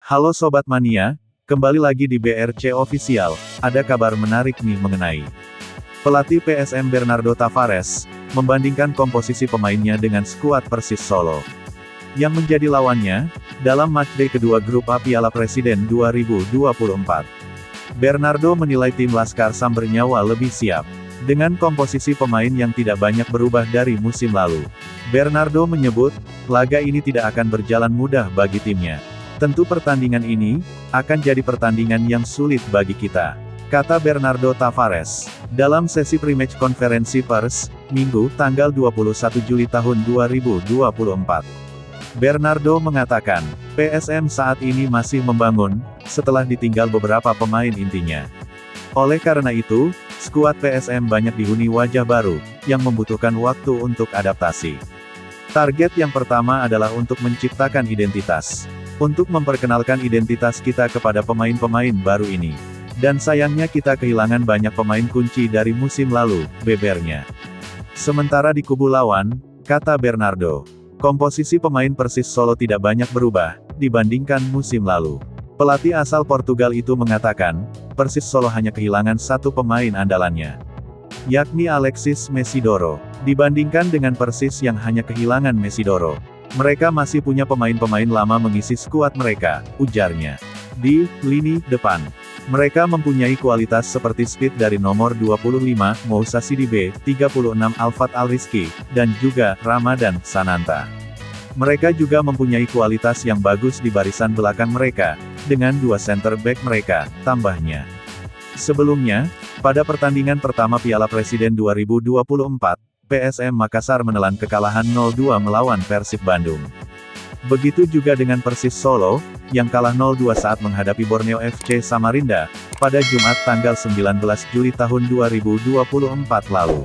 Halo Sobat Mania, kembali lagi di BRC Official. Ada kabar menarik nih mengenai pelatih PSM Bernardo Tavares, membandingkan komposisi pemainnya dengan skuad Persis Solo yang menjadi lawannya, dalam matchday kedua grup A Piala Presiden 2024. Bernardo menilai tim Laskar Sam Bernyawa lebih siap, dengan komposisi pemain yang tidak banyak berubah dari musim lalu. Bernardo menyebut, laga ini tidak akan berjalan mudah bagi timnya. Tentu pertandingan ini, akan jadi pertandingan yang sulit bagi kita, kata Bernardo Tavares, dalam sesi pre-match konferensi pers, Minggu, tanggal 21 Juli tahun 2024. Bernardo mengatakan, PSM saat ini masih membangun, setelah ditinggal beberapa pemain intinya. Oleh karena itu, skuad PSM banyak dihuni wajah baru, yang membutuhkan waktu untuk adaptasi. Target yang pertama adalah untuk menciptakan identitas. Untuk memperkenalkan identitas kita kepada pemain-pemain baru ini. Dan sayangnya kita kehilangan banyak pemain kunci dari musim lalu, bebernya. Sementara di kubu lawan, kata Bernardo, komposisi pemain Persis Solo tidak banyak berubah, dibandingkan musim lalu. Pelatih asal Portugal itu mengatakan, Persis Solo hanya kehilangan satu pemain andalannya, yakni Alexis Mesidoro. Dibandingkan dengan Persis yang hanya kehilangan Mesidoro, mereka masih punya pemain-pemain lama mengisi skuad mereka, ujarnya. Di lini depan, mereka mempunyai kualitas seperti speed dari nomor 25, Moussa Sidibe, 36 Alfat Al-Rizki, dan juga Ramadan Sananta. Mereka juga mempunyai kualitas yang bagus di barisan belakang mereka, dengan dua center back mereka, tambahnya. Sebelumnya, pada pertandingan pertama Piala Presiden 2024, PSM Makassar menelan kekalahan 0-2 melawan Persib Bandung. Begitu juga dengan Persis Solo, yang kalah 0-2 saat menghadapi Borneo FC Samarinda, pada Jumat tanggal 19 Juli tahun 2024 lalu.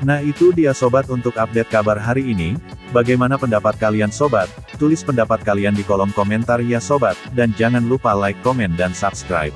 Nah itu dia sobat untuk update kabar hari ini, bagaimana pendapat kalian sobat? Tulis pendapat kalian di kolom komentar ya sobat, dan jangan lupa like, komen dan subscribe.